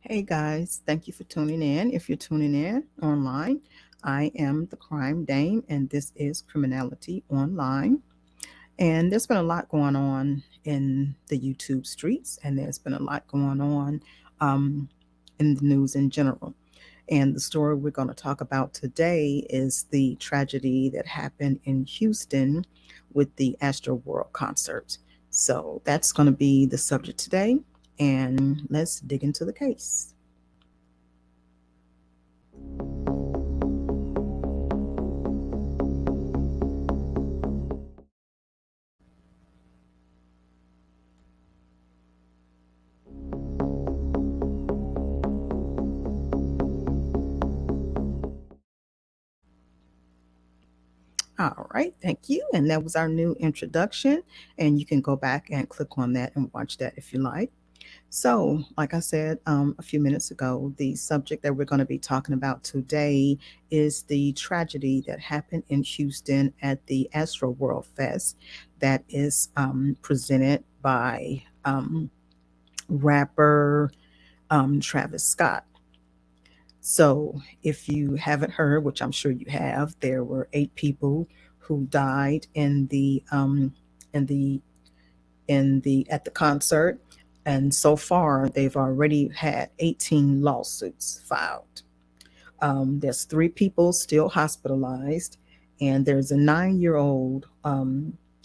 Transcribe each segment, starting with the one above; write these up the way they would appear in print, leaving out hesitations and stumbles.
Hey guys, thank you for tuning in. If you're tuning in online, I am the Crime Dame, and this is Criminality Online. And there's been a lot going on in the YouTube streets, and there's been a lot going on um, in the news in general. And the story we're going to talk about today is the tragedy that happened in Houston with the Astroworld concert. So that's going to be the subject today, and let's dig into the case. All right, thank you. And that was our new introduction. And you can go back and click on that and watch that if you like. So, like I said a few minutes ago, the subject that we're going to be talking about today is the tragedy that happened in Houston at the Astro World Fest that is presented by rapper Travis Scott. So, if you haven't heard, which I'm sure you have, there were 8 people who died in the at the concert, and so far they've already had 18 lawsuits filed. There's 3 people still hospitalized, and there's a 9-year-old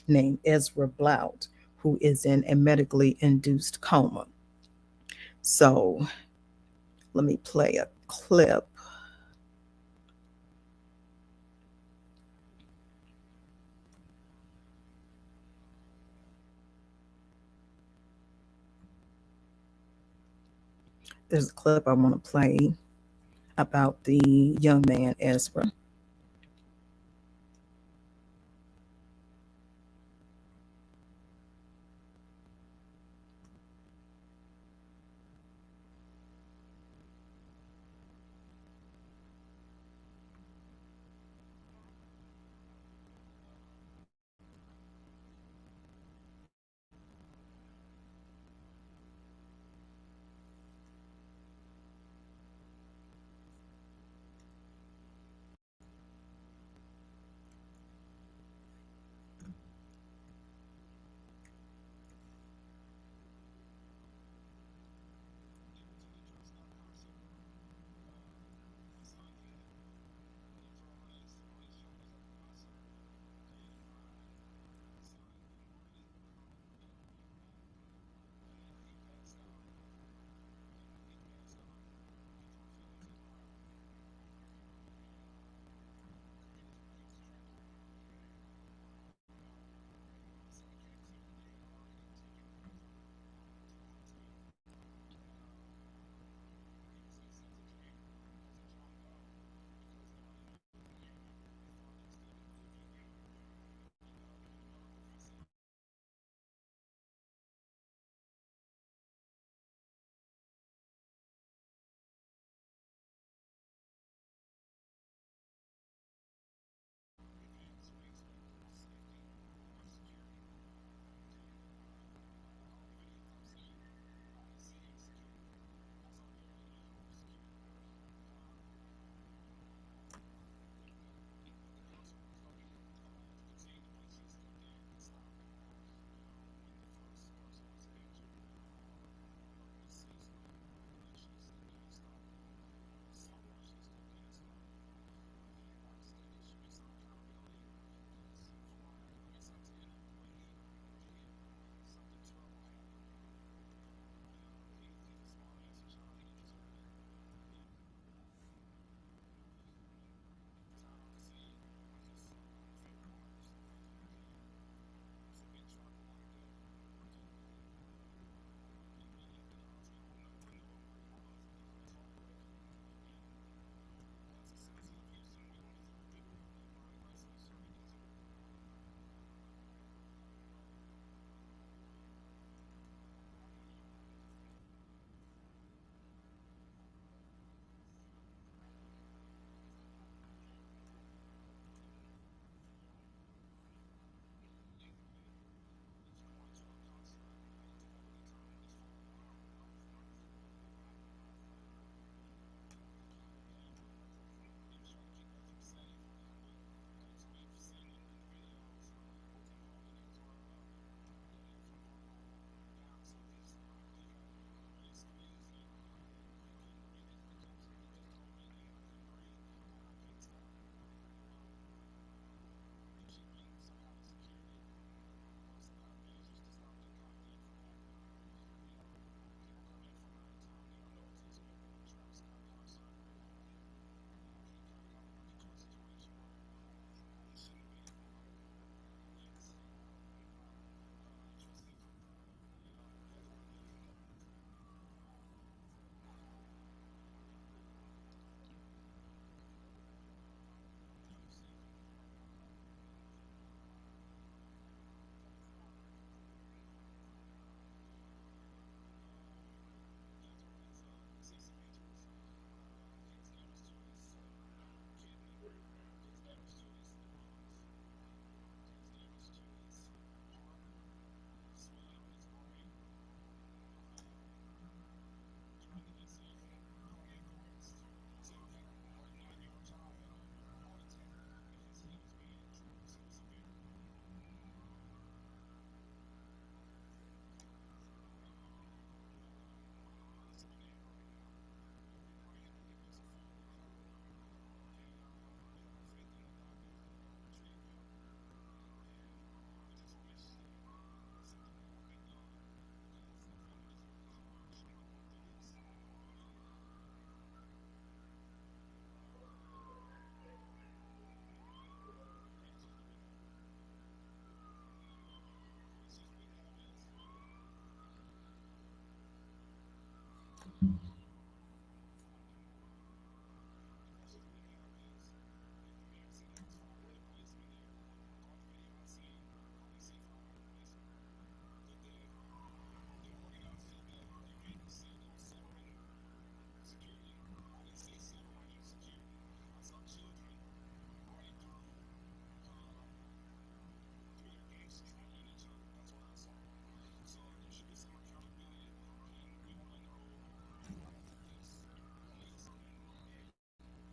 named Ezra Blount who is in a medically induced coma. So, let me play a clip. There's a clip I want to play about the young man Ezra.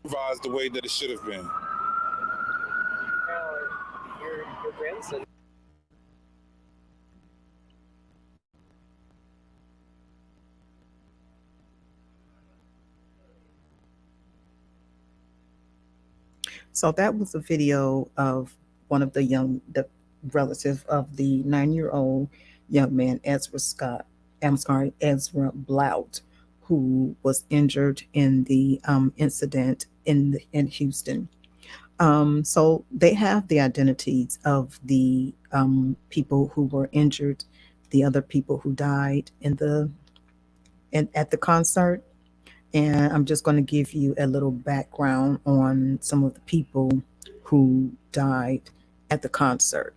Supervised the way that it should have been. Your grandson. So that was a video of the relative of the 9-year-old young man, Ezra Scott. I'm sorry, Ezra Blount, who was injured in the incident in Houston. So they have the identities of the people who were injured, the other people who died at the concert, and I'm just going to give you a little background on some of the people who died at the concert.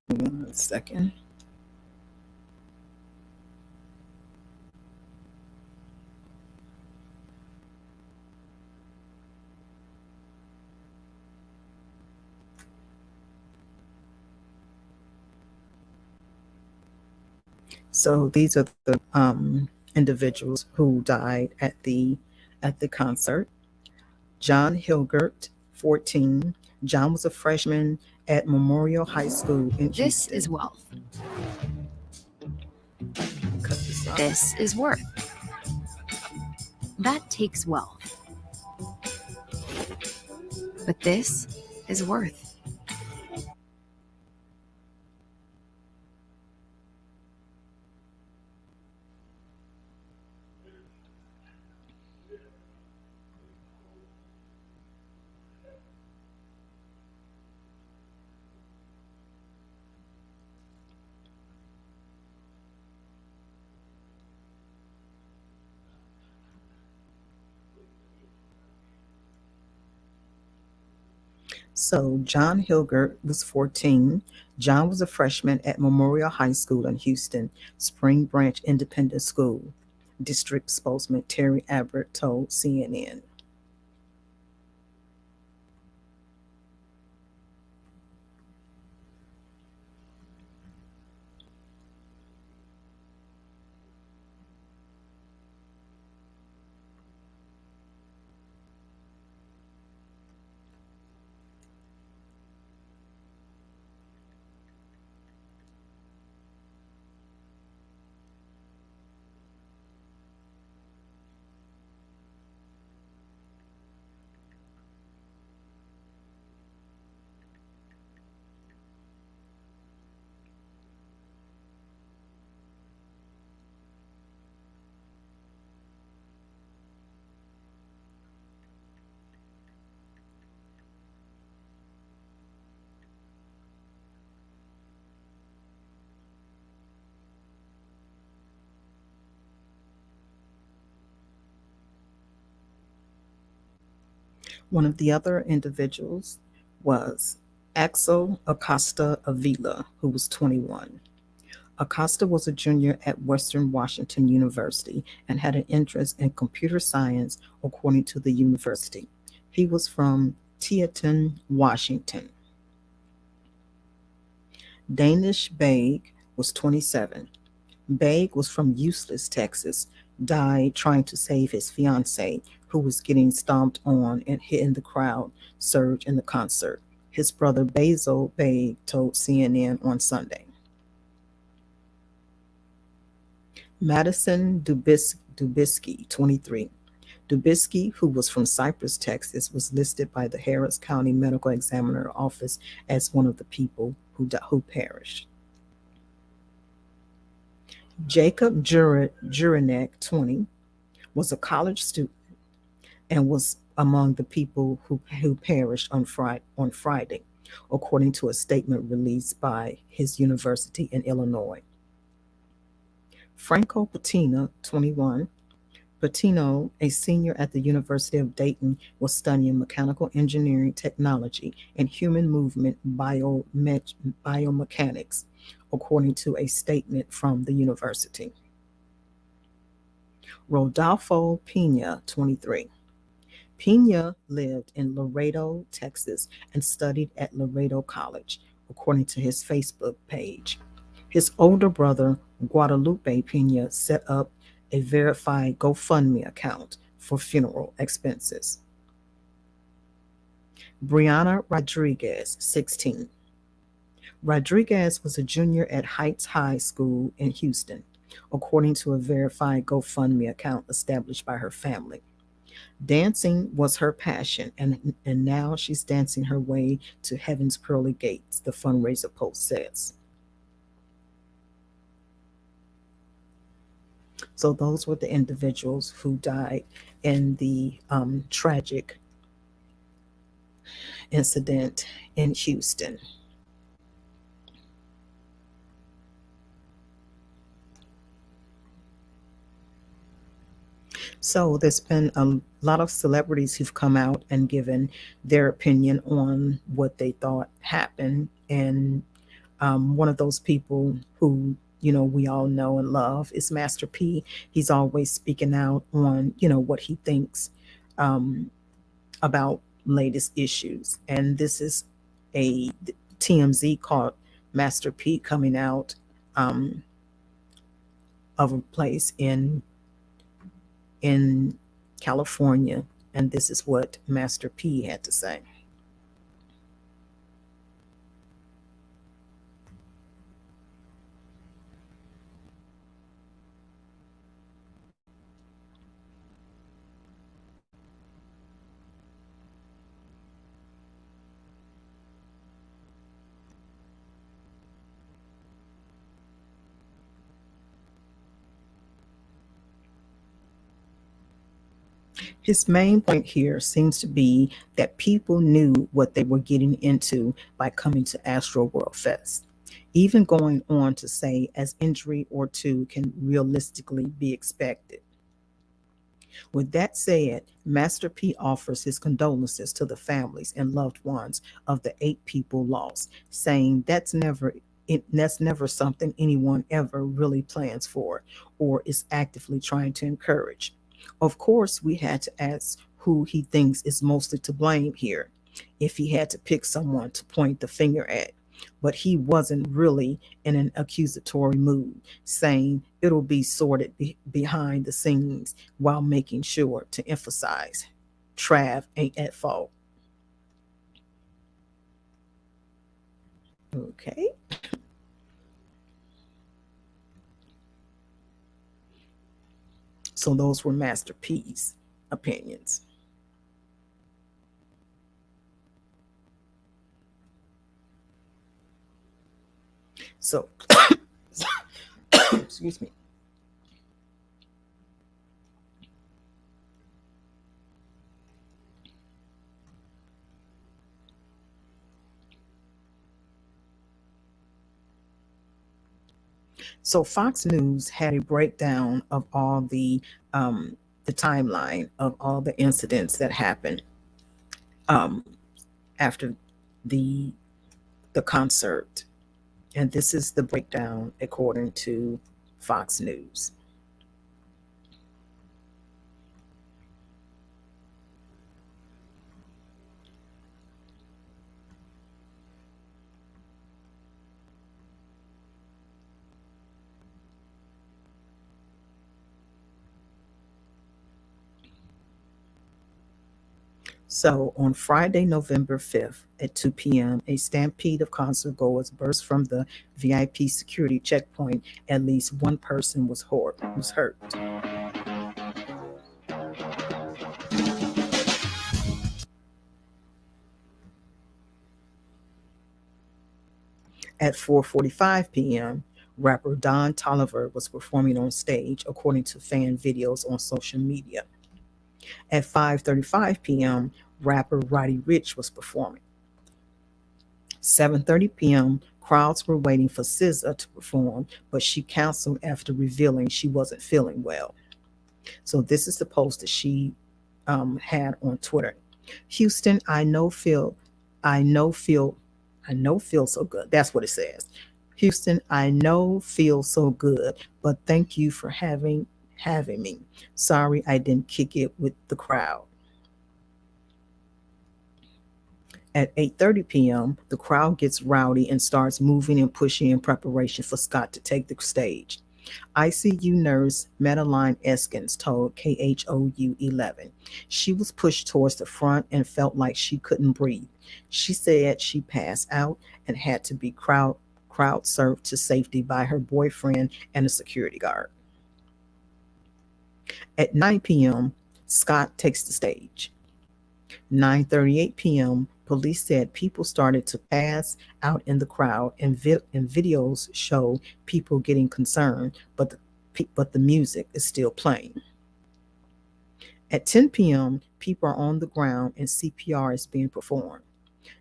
One second. So these are the individuals who died at the concert. John Hilgert, 14. John was a freshman at Memorial High School in This Houston. is wealth. Cut this off. This is worth. That takes wealth. But this is worth. So John Hilgert was 14. John was a freshman at Memorial High School in Houston, Spring Branch Independent School. District spokesman Terry Abbott told CNN. One of the other individuals was Axel Acosta Avila, who was 21. Acosta was a junior at Western Washington University and had an interest in computer science, according to the university. He was from Teaton, Washington. Danish Baig was 27. Baig was from Useless, Texas, died trying to save his fiancee, who was getting stomped on and hit in the crowd surge in the concert. His brother Basil Baig told CNN on Sunday. Madison Dubisky, 23. Dubisky, who was from Cypress, Texas, was listed by the Harris County Medical Examiner Office as one of the people who perished. Jacob Juranek, 20, was a college student and was among the people who perished on Friday, according to a statement released by his university in Illinois. Franco Patino, 21. Patino, a senior at the University of Dayton, was studying mechanical engineering technology and human movement biomechanics, according to a statement from the university. Rodolfo Pina, 23. Pina lived in Laredo, Texas, and studied at Laredo College, according to his Facebook page. His older brother, Guadalupe Pina, set up a verified GoFundMe account for funeral expenses. Brianna Rodriguez, 16. Rodriguez was a junior at Heights High School in Houston, according to a verified GoFundMe account established by her family. Dancing was her passion, and now she's dancing her way to heaven's pearly gates, the fundraiser post says. So, those were the individuals who died in the tragic incident in Houston. So there's been a lot of celebrities who've come out and given their opinion on what they thought happened. And one of those people who, we all know and love is Master P. He's always speaking out on, what he thinks about latest issues. And this is a TMZ called Master P coming out um, of a place in California, and this is what Master P had to say. His main point here seems to be that people knew what they were getting into by coming to Astroworld Fest, even going on to say as injury or two can realistically be expected. With that said, Master P offers his condolences to the families and loved ones of the 8 people lost, saying that's never something anyone ever really plans for or is actively trying to encourage. Of course, we had to ask who he thinks is mostly to blame here, if he had to pick someone to point the finger at. But he wasn't really in an accusatory mood, saying it'll be sorted behind the scenes while making sure to emphasize Trav ain't at fault. Okay. So those were Master P's opinions. So, excuse me. So Fox News had a breakdown of all the timeline of all the incidents that happened um, after the the concert, and this is the breakdown according to Fox News. So on Friday, November 5th at 2 p.m., a stampede of concert goers burst from the VIP security checkpoint. At least one person was hurt. At 4:45 p.m., rapper Don Tolliver was performing on stage, according to fan videos on social media. At 5:35 p.m., rapper Roddy Ricch was performing. 7:30 p.m., crowds were waiting for SZA to perform, but she canceled after revealing she wasn't feeling well. So this is the post that she had on Twitter. Houston, I know feel, I know feel so good. That's what it says. Houston, I know feel so good, but thank you for having me. Sorry I didn't kick it with the crowd. At 8:30 p.m., the crowd gets rowdy and starts moving and pushing in preparation for Scott to take the stage. ICU nurse Madeline Eskins told KHOU 11 she was pushed towards the front and felt like she couldn't breathe. She said she passed out and had to be crowd surfed to safety by her boyfriend and a security guard. At 9 p.m., Scott takes the stage. 9:38 p.m., police said people started to pass out in the crowd, and videos show people getting concerned, but the music is still playing. At 10 p.m., people are on the ground and CPR is being performed.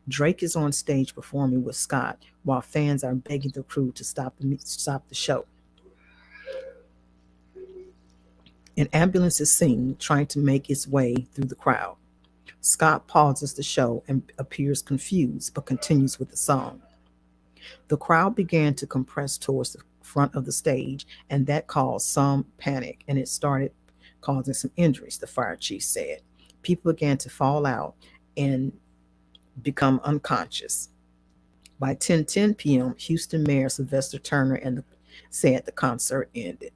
Drake is on stage performing with Scott while fans are begging the crew to stop the show. An ambulance is seen trying to make its way through the crowd. Scott pauses the show and appears confused but continues with the song. The crowd began to compress towards the front of the stage, and that caused some panic and it started causing some injuries, the fire chief said. People began to fall out and become unconscious. By 10:10 p.m., Houston Mayor Sylvester Turner said the concert ended.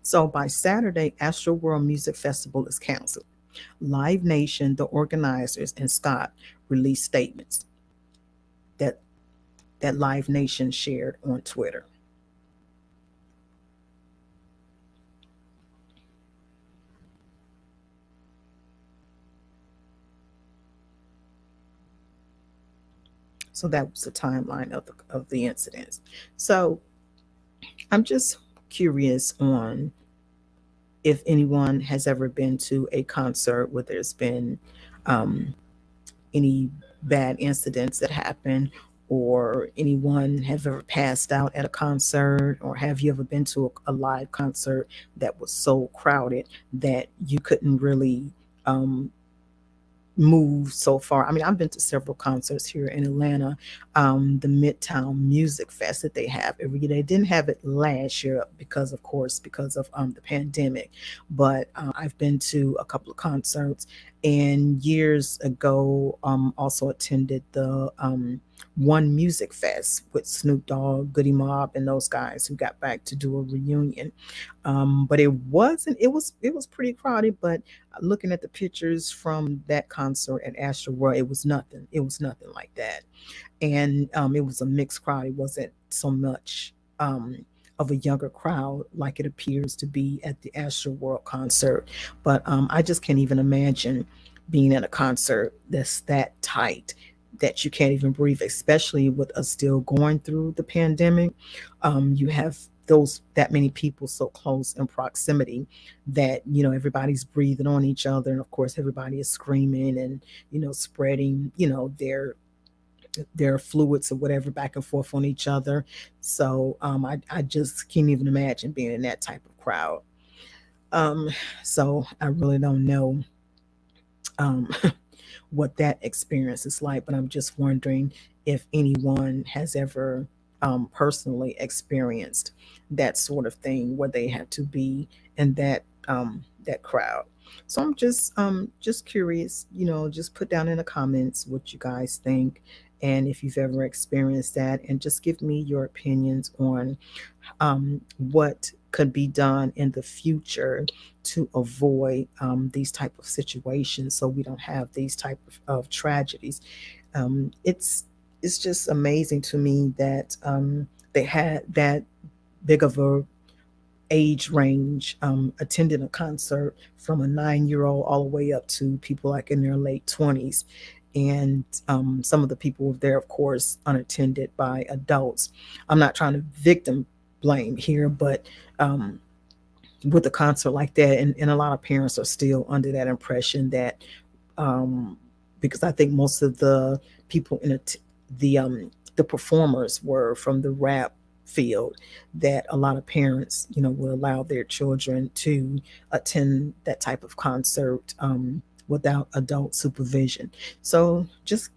So by Saturday, Astroworld Music Festival is canceled. Live Nation, the organizers, and Scott released statements that Live Nation shared on Twitter. So that was the timeline of the incidents. So I'm just curious on if anyone has ever been to a concert where there's been um, any bad incidents that happen, or anyone have ever passed out at a concert, or have you ever been to a live concert that was so crowded that you couldn't really um, move so far. I mean, I've been to several concerts here in Atlanta. The Midtown Music Fest that they have every year. They didn't have it last year because, of course, because of the pandemic. But I've been to a couple of concerts, and years ago, also attended the One Music Fest with Snoop Dogg, Goody Mob, and those guys who got back to do a reunion. But it wasn't. It was pretty crowded, but looking at the pictures from that concert at Astroworld, it was nothing. It was nothing like that, and it was a mixed crowd. It wasn't so much of a younger crowd like it appears to be at the Astroworld concert. But I just can't even imagine being at a concert that's that tight that you can't even breathe, especially with us still going through the pandemic. You have those that many people so close in proximity that everybody's breathing on each other, and of course everybody is screaming and spreading their fluids or whatever back and forth on each other. So I just can't even imagine being in that type of crowd. um, so I really don't know um, what that experience is like, but I'm just wondering if anyone has ever personally experienced that sort of thing where they had to be in that that crowd. So I'm just curious, just put down in the comments what you guys think, and if you've ever experienced that, and just give me your opinions on what could be done in the future to avoid these type of situations, so we don't have these type of tragedies. It's just amazing to me that they had that big of a age range, attending a concert from a 9-year old all the way up to people like in their late 20s. And some of the people were there, of course, unattended by adults. I'm not trying to victim blame here, but um, with a concert like that, and a lot of parents are still under that impression that um, because I think most of the people in the performers were from the rap field, that a lot of parents, will allow their children to attend that type of concert without adult supervision. So just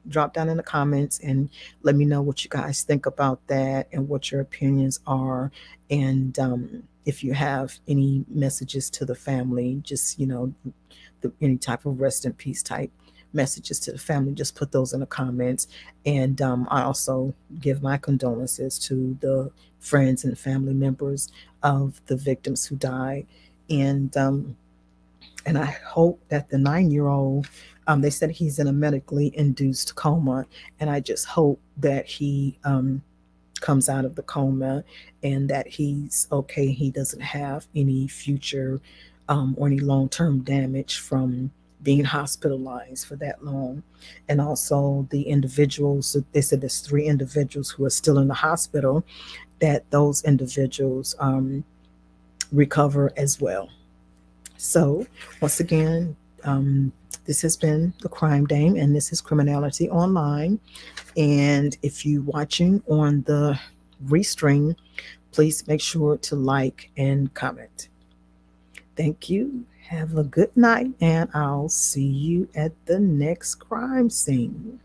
drop down in the comments and let me know what you guys think about that and what your opinions are. And if you have any messages to the family, just any type of rest in peace type messages to the family, just put those in the comments. And I also give my condolences to the friends and family members of the victims who died. And I hope that the 9-year old, they said he's in a medically induced coma, and I just hope that he comes out of the coma and that he's okay. He doesn't have any future or any long term damage from being hospitalized for that long. And also, the individuals, they said there's 3 individuals who are still in the hospital, that those individuals recover as well. So, once again, this has been the Crime Dame, and this is Criminality Online. And if you're watching on the restream, please make sure to like and comment. Thank you. Have a good night, and I'll see you at the next crime scene.